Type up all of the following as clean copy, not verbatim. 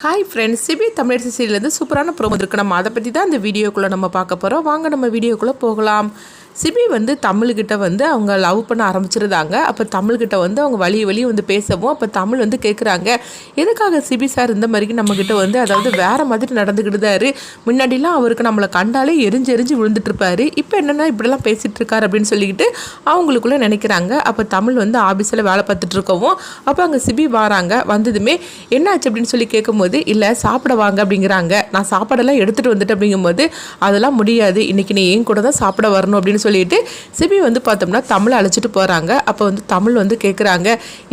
Hi friends, CP Tamil சீரியலேருந்து சூப்பரான promo இருக்குது. நம்ம அதை பற்றி தான் இந்த வீடியோக்குள்ளே நம்ம பார்க்க போகிறோம். வாங்க நம்ம வீடியோக்குள்ளே போகலாம். சிபி தமிழ்கிட்ட அவங்க லவ் பண்ண ஆரம்பிச்சிருந்தாங்க. அப்போ தமிழ்கிட்ட அவங்க வழி வந்து பேசவும் அப்போ தமிழ் கேட்குறாங்க, எதுக்காக சிபி சார் இந்த மாதிரிக்கு நம்மக்கிட்ட அதாவது வேறு மாதிரி நடந்துக்கிட்டுதாரு. முன்னாடிலாம் அவருக்கு நம்மளை கண்டாலே எரிஞ்சு விழுந்துட்டு இருப்பாரு. இப்போ என்னென்னா இப்படிலாம் பேசிகிட்டு இருக்காரு அப்படின்னு சொல்லிக்கிட்டு அவங்களுக்குள்ளே நினைக்கிறாங்க. அப்போ தமிழ் ஆஃபீஸில் வேலை பார்த்துட்டு இருக்கவும் அப்போ அங்கே சிபி வராங்க. வந்ததுமே என்னாச்சு அப்படின்னு சொல்லி கேட்கும்போது, இல்லை சாப்பிட வாங்க அப்படிங்கிறாங்க. நான் சாப்பாடெல்லாம் எடுத்துகிட்டு வந்துட்டு அப்படிங்கும்போது, அதெல்லாம் முடியாது, இன்றைக்கி நீ என் கூட தான் சாப்பிட வரணும் அப்படின்னு சொல்லிட்டு சிபி பார்த்தோம்னா தமிழை அழைச்சிட்டு போகிறாங்க. அப்போ தமிழ் கேட்குறாங்க,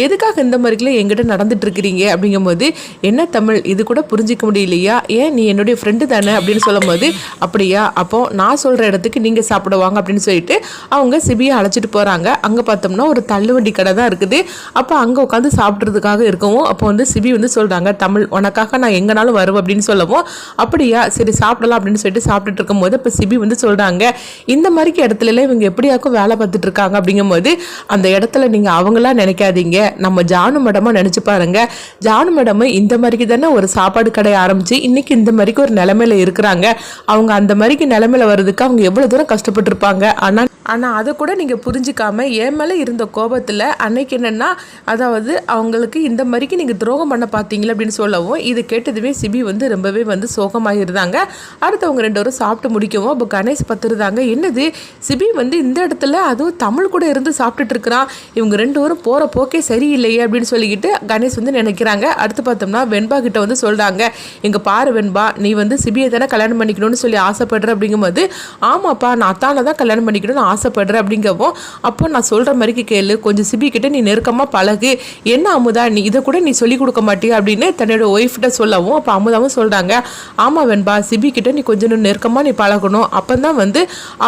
எதுக்காக இந்த மாதிரிலாம் எங்கிட்ட நடந்துட்டு இருக்கிறீங்க அப்படிங்கும்போது, என்ன தமிழ் இது கூட புரிஞ்சிக்க முடியலையா, ஏன் நீ என்னுடைய ஃப்ரெண்டு தானே அப்படின்னு சொல்லும் போது, அப்படியா, அப்போ நான் சொல்கிற இடத்துக்கு நீங்கள் சாப்பிடுவாங்க அப்படின்னு சொல்லிட்டு அவங்க சிபியை அழைச்சிட்டு போகிறாங்க. அங்கே பார்த்தோம்னா ஒரு தள்ளுவண்டி கடை தான் இருக்குது. அப்போ அங்கே உட்காந்து சாப்பிட்றதுக்காக இருக்கவும் அப்போ சிபி சொல்கிறாங்க, தமிழ் உனக்காக நான் எங்கனாலும் வருவேன் அப்படின்னு சொல்லவும், அப்படியா சரி சாப்பிடலாம் அப்படின்னு சொல்லிட்டு சாப்பிட்டுட்டு இருக்கும்போது இப்போ சிபி சொல்கிறாங்க, இந்த மாதிரிக்கு இடத்துல இவங்க எப்படியாக்கும் வேலை பார்த்துட்டு இருக்காங்க அப்படிங்கும்போது, அந்த இடத்துல நீங்கள் அவங்களா நினைக்காதீங்க, நம்ம ஜானு மேடமாக நினச்சி பாருங்க. ஜானு மேடம் இந்த மாதிரிக்கு தானே ஒரு சாப்பாடு கடை ஆரம்பித்து இன்னைக்கு இந்த மாதிரிக்கு ஒரு நிலைமையில இருக்கிறாங்க. அவங்க அந்த மாதிரிக்கு நிலைமையில வர்றதுக்கு அவங்க எவ்வளோ தூரம் கஷ்டப்பட்டுருப்பாங்க. ஆனால் அதை கூட நீங்கள் புரிஞ்சிக்காம என் மேலே இருந்த கோபத்தில் அன்னைக்கு என்னென்னா, அதாவது அவங்களுக்கு இந்த மாதிரிக்கு நீங்கள் துரோகம் பண்ண பார்த்தீங்களா அப்படின்னு சொல்லவும், இது கேட்டதுமே சிபி ரொம்பவே சோகமாக இருந்தாங்க. அடுத்தவங்க ரெண்டு பேரும் சாப்பிட்டு முடிக்கவும் அப்போ கணேஷ் பார்த்துருந்தாங்க, என்னது சிபி இந்த இடத்துல அதுவும் தமிழ் கூட இருந்து சாப்பிட்டுட்டு இருக்கிறான், இவங்க ரெண்டு பேரும் போகிற போக்கே சரியில்லையே அப்படின்னு சொல்லிக்கிட்டு கணேஷ் நினைக்கிறாங்க. அடுத்து பார்த்தோம்னா வெண்பா கிட்ட சொல்கிறாங்க, எங்கள் பாரு வெண்பா, நீ சிபியை தானே கல்யாணம் பண்ணிக்கணும்னு சொல்லி ஆசைப்படுற அப்படிங்கும்போது, ஆமாப்பா நான் அத்தானை தான் கல்யாணம் பண்ணிக்கணும்னு ஆசைப்படுற அப்படிங்கவும், அப்போ நான் சொல்கிற மாதிரிக்கு கேளு, கொஞ்சம் சிபி கிட்ட நீ நெருக்கமாக பழகு, என்ன அமுதா நீ இதை கூட நீ சொல்லிக் கொடுக்க மாட்டியா அப்படின்னு தன்னோட ஒய்ஃப்கிட்ட சொல்லவும் அப்போ அமுதாவும் சொல்கிறாங்க, ஆமாம் வெண்பா, சிபி கிட்ட நீ கொஞ்சம் நெருக்கமாக நீ பழகணும், அப்போ தான்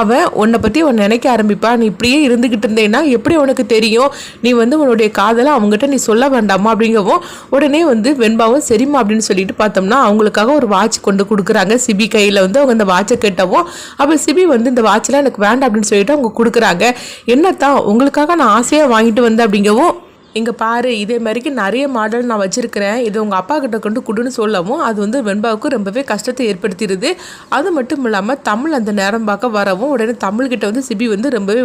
அவன் உன்னை பற்றி அவன் நினைக்க ஆரம்பிப்பா, நீ இப்படியே இருந்துக்கிட்டு இருந்தேன்னா எப்படி உனக்கு தெரியும், நீ உன்னுடைய காதலை அவங்ககிட்ட நீ சொல்ல வேண்டாமா அப்படிங்கவும், உடனே வெண்பாவும் சரிம்மா அப்படின்னு சொல்லிட்டு பார்த்தோம்னா அவங்களுக்காக ஒரு வாட்ச் கொண்டு கொடுக்குறாங்க. சிபி கையில் அவங்க அந்த வாட்சை கேட்டவும் அப்போ சிபி இந்த வாட்செலாம் எனக்கு வேண்டாம் அப்படின்னு சொல்லிட்டு அவங்க கொடுக்குறாங்க. என்னத்தான் உங்களுக்காக நான் ஆசையாக வாங்கிட்டு வந்தேன் அப்படிங்கவும், இங்கே பாரு இதே மாதிரிக்கு நிறைய மாடல் நான் வச்சுருக்கிறேன், இது உங்கள் அப்பா கிட்ட கொண்டு கொடுன்னு சொல்லவும் அது வெண்பாவுக்கு ரொம்பவே கஷ்டத்தை ஏற்படுத்திடுது. அது மட்டும் இல்லாமல் தமிழ் அந்த நேரம் பார்க்க வரவும் உடனே தமிழ்கிட்ட சிபி ரொம்பவே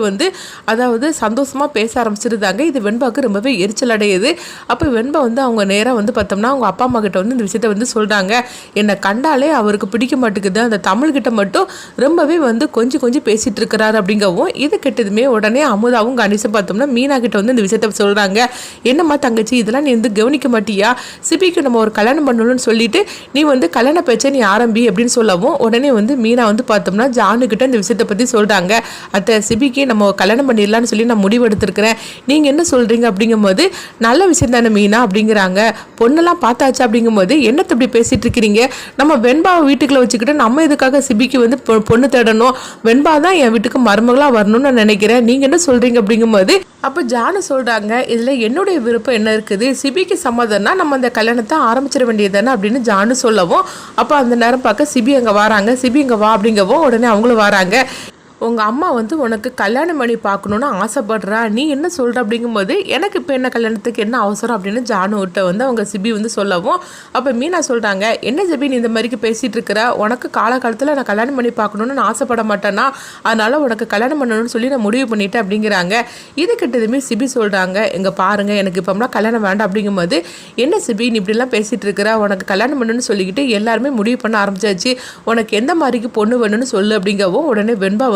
அதாவது சந்தோஷமாக பேச ஆரம்பிச்சிருந்தாங்க. இது வெண்பாவுக்கு ரொம்பவே எரிச்சல் அடையுது. அப்போ வெண்பா அவங்க நேராக பார்த்தோம்னா அவங்க அப்பா அம்மா கிட்ட இந்த விஷயத்த சொல்கிறாங்க, என்னை கண்டாலே அவருக்கு பிடிக்க மாட்டேங்குது, அந்த தமிழ்கிட்ட மட்டும் ரொம்பவே கொஞ்சம் பேசிகிட்டு இருக்கிறாரு அப்படிங்கவும், இது கெட்டதுமே உடனே அமுதாவும் கணேசும் பார்த்தோம்னா மீனா கிட்ட இந்த விஷயத்த சொல்கிறாங்க, என்னம்மா தங்கச்சி இதெல்லாம் நீ கவனிக்க மாட்டியா, சிபிக்கு நம்ம ஒரு கல்யாணம் பண்ணணும்னு சொல்லிட்டு நீ கல்யாண பேச்சை நீ ஆரம்பி அப்படின்னு சொல்லவும் உடனே மீனா பார்த்தோம்னா ஜானுக்கிட்ட இந்த விஷயத்தை பற்றி சொல்கிறாங்க, அத்தை சிபிக்கு நம்ம கல்யாணம் பண்ணிடலான்னு சொல்லி நான் முடிவு எடுத்திருக்கிறேன், நீங்கள் என்ன சொல்கிறீங்க அப்படிங்கும்போது, நல்ல விஷயம் தானே மீனா அப்படிங்கிறாங்க, பொண்ணெல்லாம் பார்த்தாச்சு அப்படிங்கும்போது என்னத்தை இப்படி பேசிகிட்டு இருக்கிறீங்க, நம்ம வெண்பாவை வீட்டுக்குள்ளே வச்சுக்கிட்டு நம்ம இதுக்காக சிபிக்கு பொண்ணு தேடணும், வெண்பா தான் என் வீட்டுக்கு மருமகளாக வரணும்னு நான் நினைக்கிறேன், நீங்கள் என்ன சொல்கிறீங்க அப்படிங்கும்போது அப்போ ஜானு சொல்கிறாங்க, இதில் என்னுடைய விருப்பம் என்ன இருக்குது, சிபிக்கு சம்மதம்னா நம்ம அந்த கல்யாணத்தை ஆரம்பிச்சிட வேண்டியது தானே அப்படின்னு ஜானு சொல்லவும் அப்போ அந்த நேரம் பார்க்க சிபி அங்கே வராங்க. சிபி இங்கே வா அப்படிங்கவும் உடனே அவங்களும் வராங்க. உங்கள் அம்மா உனக்கு கல்யாணம் பண்ணி பார்க்கணுன்னு ஆசைப்படுறா, நீ என்ன சொல்கிற அப்படிங்கும்போது, எனக்கு இப்போ என்ன கல்யாணத்துக்கு என்ன அவசரம் அப்படின்னு ஜானுகிட்ட அவங்க சிபி சொல்லவும் அப்போ மீனா சொல்கிறாங்க, என்ன சிபி நீ இந்த மாதிரிக்கு பேசிகிட்டு இருக்கிற, உனக்கு காலகாலத்தில் நான் கல்யாணம் பண்ணி பார்க்கணுன்னு நான் ஆசைப்பட மாட்டேன்னா, அதனால் உனக்கு கல்யாணம் பண்ணணும்னு சொல்லி நான் முடிவு பண்ணிட்டேன் அப்படிங்கிறாங்க. இது கிட்டதுமே சிபி சொல்கிறாங்க, எங்கே பாருங்கள் எனக்கு இப்போம்லாம் கல்யாணம் வேண்டாம் அப்படிங்கும்போது, என்ன சிபி நீ இப்படிலாம் பேசிகிட்டு இருக்கிற, உனக்கு கல்யாணம் பண்ணணும்னு சொல்லிக்கிட்டு எல்லாருமே முடிவு பண்ண ஆரம்பிச்சாச்சு, உனக்கு எந்த மாதிரிக்கு பொண்ணு வேணும்னு சொல்லு அப்படிங்கவும் உடனே வெண்பா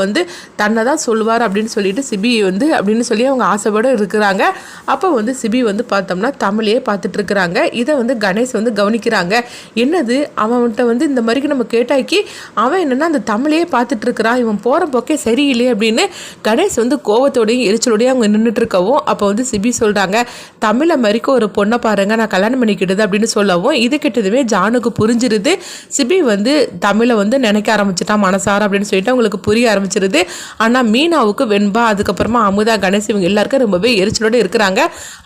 தன்னை தான் சொல்லுவார் அப்படின்னு சொல்லிட்டு சிபி அப்படின்னு சொல்லி அவங்க ஆசைப்பட இருக்கிறாங்க. அப்போ சிபி பார்த்தோம்னா தமிழையே பார்த்துட்டு இருக்கிறாங்க. இதை கணேஷ் கவனிக்கிறாங்க, என்னது அவன்கிட்ட இந்த மாதிரிக்கு நம்ம கேட்டாக்கி அவன் என்னென்னா அந்த தமிழையே பார்த்துட்டு இருக்கிறான், இவன் போகிற போக்கே சரியில்லை அப்படின்னு கணேஷ் கோவத்தோடையும் எரிச்சலோடையும் அவங்க நின்றுட்டு இருக்கவும் அப்போ சிபி சொல்கிறாங்க, தமிழை மாதிரிக்கு ஒரு பொண்ணை பாருங்க நான் கல்யாணம் பண்ணிக்கிட்டது அப்படின்னு சொல்லவும் இது கிட்டதுமே ஜானுக்கு புரிஞ்சிருது. சிபி தமிழை நினைக்க ஆரம்பிச்சிட்டான் மனசார அப்படின்னு சொல்லிட்டு அவங்களுக்கு புரிய ஆரம்பிச்சிருது. ஆரம்பிச்சிருது. ஆனால் மீனாவுக்கு வெண்பா அதுக்கப்புறமா அமுதா கணேஷ் இவங்க எல்லாருக்கும் ரொம்பவே எரிச்சலோடு இருக்கிறாங்க.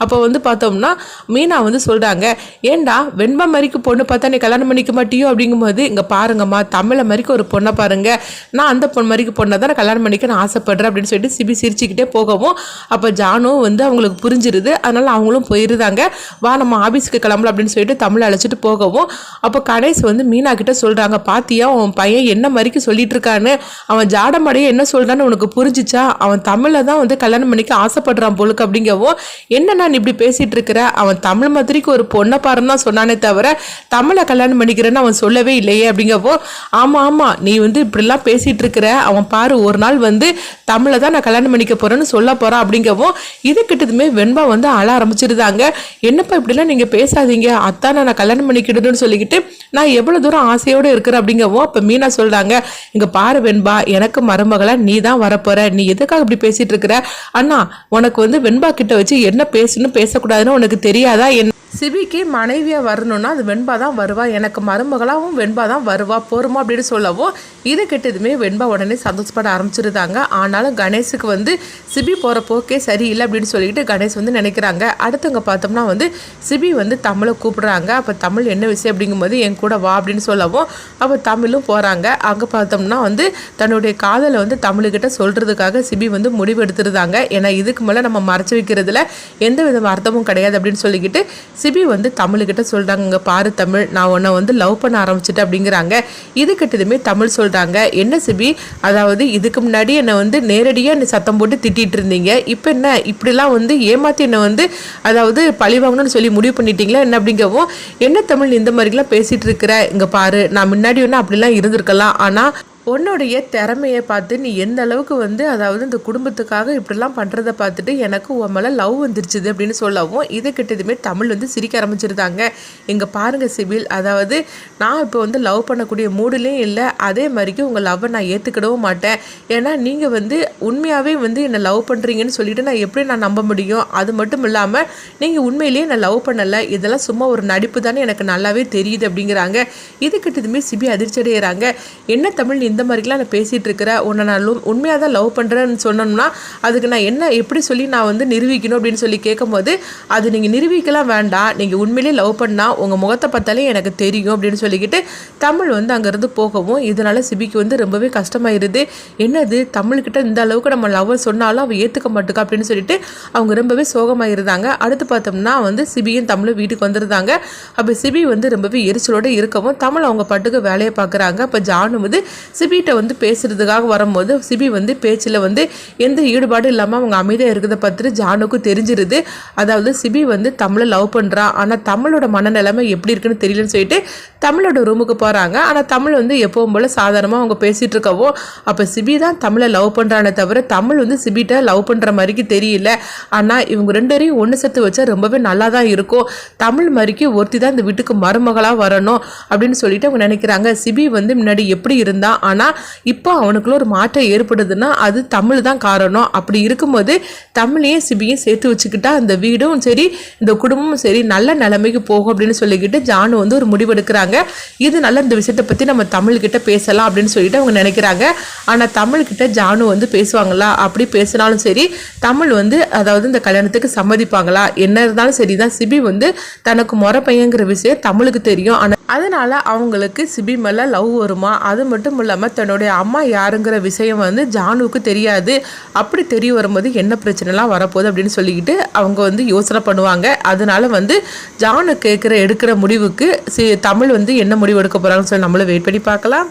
அப்போ வந்து பார்த்தோம்னா மீனா வந்து சொல்கிறாங்க, ஏண்டா வெண்பா மாதிரிக்கு பொண்ணு பார்த்தா நீ கல்யாணம் பண்ணிக்க மாட்டியோ அப்படிங்கும்போது, இங்கே பாருங்கம்மா தமிழை மாதிரிக்கு ஒரு பொண்ணை பாருங்க, நான் அந்த பொண்ணு மாதிரிக்கு பொண்ணை தான் நான் கல்யாணம் பண்ணிக்க நான் ஆசைப்படுறேன் அப்படின்னு சொல்லிட்டு சிபி சிரிச்சுக்கிட்டே போகவும் அப்போ ஜானும் வந்து அவங்களுக்கு புரிஞ்சிருது. அதனால அவங்களும் போயிருந்தாங்க. வா நம்ம ஆஃபீஸுக்கு கிளம்பலாம் அப்படின்னு சொல்லிட்டு தமிழை அழைச்சிட்டு போகவும் அப்போ கணேஷ் வந்து மீனா கிட்ட சொல்கிறாங்க, பாத்தியா உன் பையன் என்ன மாதிரிக்கு சொல்லிட்டு இருக்கான்னு, அவன் ஜாடமடைய என்ன சொல்கிறான்னு உனக்கு புரிஞ்சிச்சா, அவன் தமிழை தான் வந்து கல்யாணம் பண்ணிக்க ஆசைப்படுறான் போலுக்கு அப்படிங்கவும், என்ன நான் இப்படி பேசிகிட்டு இருக்கிற, அவன் தமிழ் மாதிரிக்கு ஒரு பொண்ணை பாருன்னு தான் சொன்னானே தவிர தமிழை கல்யாணம் பண்ணிக்கிறேன்னு அவன் சொல்லவே இல்லையே அப்படிங்கவோ, ஆமாம் ஆமாம் நீ வந்து இப்படிலாம் பேசிகிட்டு இருக்கிற, அவன் பாரு ஒரு நாள் வந்து தமிழை தான் நான் கல்யாணம் பண்ணிக்க போகிறேன்னு சொல்ல போகிறான் அப்படிங்கவும், இது கிட்டதுமே வெண்பா வந்து அழ ஆரம்பிச்சிருந்தாங்க. என்னப்பா இப்படிலாம் நீங்கள் பேசாதீங்க, அத்தான் நான் கல்யாணம் பண்ணிக்கிடுன்னு சொல்லிக்கிட்டு நான் எவ்வளோ தூரம் ஆசையோடு இருக்கிறேன் அப்படிங்கவும் அப்போ மீனா சொல்கிறாங்க, இங்கே பாரு வெண்பா எனக்கு மருமகளா நீ தான் வரப்போகிற, நீ எதுக்காக இப்படி பேசிகிட்டு இருக்கிற, அண்ணா உனக்கு வந்து வெண்பா கிட்ட வச்சு என்ன பேசணும் பேசக்கூடாதுன்னு உனக்கு தெரியாதா, என்ன சிபிக்கு மனைவியாக வரணும்னா அது வெண்பா தான் வருவா, எனக்கு மருமகளாகவும் வெண்பா தான் வருவா போருமா அப்படின்னு சொல்லவும், இது கிட்டதுமே வெண்பா உடனே சந்தோஷப்பட ஆரம்பிச்சிருந்தாங்க. ஆனாலும் கணேஷுக்கு வந்து சிபி போகிற போக்கே சரியில்லை அப்படின்னு சொல்லிட்டு கணேஷ் வந்து நினைக்கிறாங்க. அடுத்தவங்க பார்த்தோம்னா வந்து சிபி வந்து தமிழை கூப்பிடுறாங்க. அப்போ தமிழ் என்ன விஷயம் அப்படிங்கும்போது என் கூட வா அப்படின்னு சொல்லவும் அப்போ தமிழும் போகிறாங்க. அங்கே பார்த்தோம்னா வந்து தன்னுடைய காதலை வந்து தமிழ்கிட்ட சொல்கிறதுக்காக சிபி வந்து முடிவு எடுத்துருந்தாங்க. ஏன்னா இதுக்கு மேலே நம்ம மறைச்சி வைக்கிறதுல எந்த வித அர்த்தமும் கிடையாது அப்படின்னு சொல்லிக்கிட்டு சிபி வந்து தமிழ்கிட்ட சொல்கிறாங்க, இங்கே பாரு தமிழ் நான் உன்னை வந்து லவ் பண்ண ஆரம்பிச்சிட்டேன் அப்படிங்கிறாங்க. இது கிட்டதுமே தமிழ் சொல்கிறாங்க, என்ன சிபி, அதாவது இதுக்கு முன்னாடி என்னை வந்து நேரடியாக என்னை சத்தம் போட்டு திட்டிகிட்டு இருந்தீங்க, இப்போ என்ன இப்படிலாம் வந்து ஏமாற்றி என்னை வந்து அதாவது பழி வாங்கணும்னு சொல்லி முடிவு பண்ணிட்டீங்களா என்ன அப்படிங்கவும், என்ன தமிழ் இந்த மாதிரிலாம் பேசிகிட்டு இருக்கிற, இங்கே பாரு நான் முன்னாடி ஒன்று அப்படிலாம் இருந்திருக்கலாம், ஆனால் உன்னுடைய திறமையை பார்த்து நீ எந்த அளவுக்கு வந்து அதாவது இந்த குடும்பத்துக்காக இப்படிலாம் பண்ணுறதை பார்த்துட்டு எனக்கு உன் மேலே லவ் வந்துருச்சுது அப்படின்னு சொல்லவும், இது கிட்டதுமே தமிழ் வந்து சிரிக்க ஆரம்பிச்சிருந்தாங்க. இங்கே பாருங்கள் சிபில், அதாவது நான் இப்போ வந்து லவ் பண்ணக்கூடிய மூடுலேயும் இல்லை, அதே மாதிரிக்கு உங்கள் லவ்வை நான் ஏற்றுக்கிடவும் மாட்டேன், ஏன்னா நீங்கள் வந்து உண்மையாகவே வந்து என்னை லவ் பண்ணுறீங்கன்னு சொல்லிட்டு நான் எப்படி நான் நம்ப முடியும், அது மட்டும் இல்லாமல் நீங்கள் உண்மையிலேயே நான் லவ் பண்ணலை, இதெல்லாம் சும்மா ஒரு நடிப்பு தானே எனக்கு நல்லாவே தெரியுது அப்படிங்கிறாங்க. இது கிட்டதுமே சிபி அதிர்ச்சி அடைகிறாங்க. என்ன தமிழ் இந்த மாதிரிலாம் நான் பேசிகிட்டு இருக்கிற, உன்னை நான் உண்மையாக தான் லவ் பண்ணுறேன்னு சொன்னோம்னா அதுக்கு நான் என்ன எப்படி சொல்லி நான் வந்து நிரூபிக்கணும் அப்படின்னு சொல்லி கேட்கும்போது, அது நீங்கள் நிரூபிக்கலாம் வேண்டாம், நீங்கள் உண்மையிலே லவ் பண்ணால் உங்கள் முகத்தை பார்த்தாலே எனக்கு தெரியும் அப்படின்னு சொல்லிக்கிட்டு தமிழ் வந்து அங்கேருந்து போகவும், இதனால் சிபிக்கு வந்து ரொம்பவே கஷ்டமாயிருது. என்னது தமிழ்கிட்ட இந்த அளவுக்கு நம்ம லவ் சொன்னாலும் அவள் ஏற்றுக்க மாட்டுக்கா அப்படின்னு சொல்லிட்டு அவங்க ரொம்பவே சோகமாயிருந்தாங்க. அடுத்து பார்த்தோம்னா வந்து சிபியும் தமிழும் வீட்டுக்கு வந்துருந்தாங்க. அப்போ சிபி வந்து ரொம்பவே எரிச்சலோடு இருக்கவும் தமிழ் அவங்க பாட்டுக்கு வேலையை பார்க்குறாங்க. அப்போ ஜானு வந்து சிபிகிட்ட வந்து பேசுறதுக்காக வரும்போது சிபி வந்து பேச்சில் வந்து எந்த ஈடுபாடு இல்லாமல் அவங்க அமைதியாக இருக்கிறத பார்த்துட்டு ஜானுக்கு தெரிஞ்சிருது. அதாவது சிபி வந்து தமிழை லவ் பண்ணுறா, ஆனால் தமிழோட மனநிலைமை எப்படி இருக்குன்னு தெரியலன்னு சொல்லிட்டு தமிழோட ரூமுக்கு போகிறாங்க. ஆனால் தமிழ் வந்து எப்பவும் போல் சாதாரணமாக அவங்க பேசிகிட்டு இருக்கவோ அப்போ சிபி தான் தமிழை லவ் பண்ணுறானே தவிர தமிழ் வந்து சிபிகிட்ட லவ் பண்ணுற மாதிரிக்கு தெரியல. ஆனால் இவங்க ரெண்டு பேரையும் ஒன்று சேர்த்து வச்சா ரொம்பவே நல்லா தான் இருக்கும், தமிழ் மாதிரிக்கு ஒருத்தி தான் இந்த வீட்டுக்கு மருமகளாக வரணும் அப்படின்னு சொல்லிட்டு அவங்க நினைக்கிறாங்க. சிபி வந்து முன்னாடி எப்படி இருந்தா, ஆனால் இப்போ அவனுக்குள்ள ஒரு மாற்றம் ஏற்படுதுன்னா அது தமிழ் தான் காரணம். அப்படி இருக்கும்போது தமிழையும் சிபியும் சேர்த்து வச்சுக்கிட்டா அந்த வீடும் சரி இந்த குடும்பமும் சரி நல்ல நிலைமைக்கு போகும் அப்படின்னு சொல்லிக்கிட்டு ஜானு வந்து ஒரு முடிவு எடுக்கிறாங்க. இதனால இந்த விஷயத்தை பற்றி நம்ம தமிழ்கிட்ட பேசலாம் அப்படின்னு சொல்லிட்டு அவங்க நினைக்கிறாங்க. ஆனால் தமிழ்கிட்ட ஜானு வந்து பேசுவாங்களா, அப்படி பேசினாலும் சரி தமிழ் வந்து அதாவது இந்த கல்யாணத்துக்கு சம்மதிப்பாங்களா, என்ன இருந்தாலும் சரி தான் சிபி வந்து தனக்கு முறை பையங்கிற விஷயம் தமிழுக்கு தெரியும். ஆனால் அதனால் அவங்களுக்கு சிபி மேலே லவ் வருமா, அது மட்டும் இல்லாமல் தன்னுடைய அம்மா யாருங்கிற விஷயம் வந்து ஜானுவுக்கு தெரியாது. அப்படி தெரிய வரும்போது என்ன பிரச்சனைலாம் வரப்போகுது அப்படின்னு சொல்லிக்கிட்டு அவங்க வந்து யோசனை பண்ணுவாங்க. அதனால வந்து ஜானு எடுக்கிற முடிவுக்கு தமிழ் வந்து என்ன முடிவு எடுக்க போகிறாங்கன்னு சொல்லி நம்மளும் வெயிட் பண்ணி பார்க்கலாம்.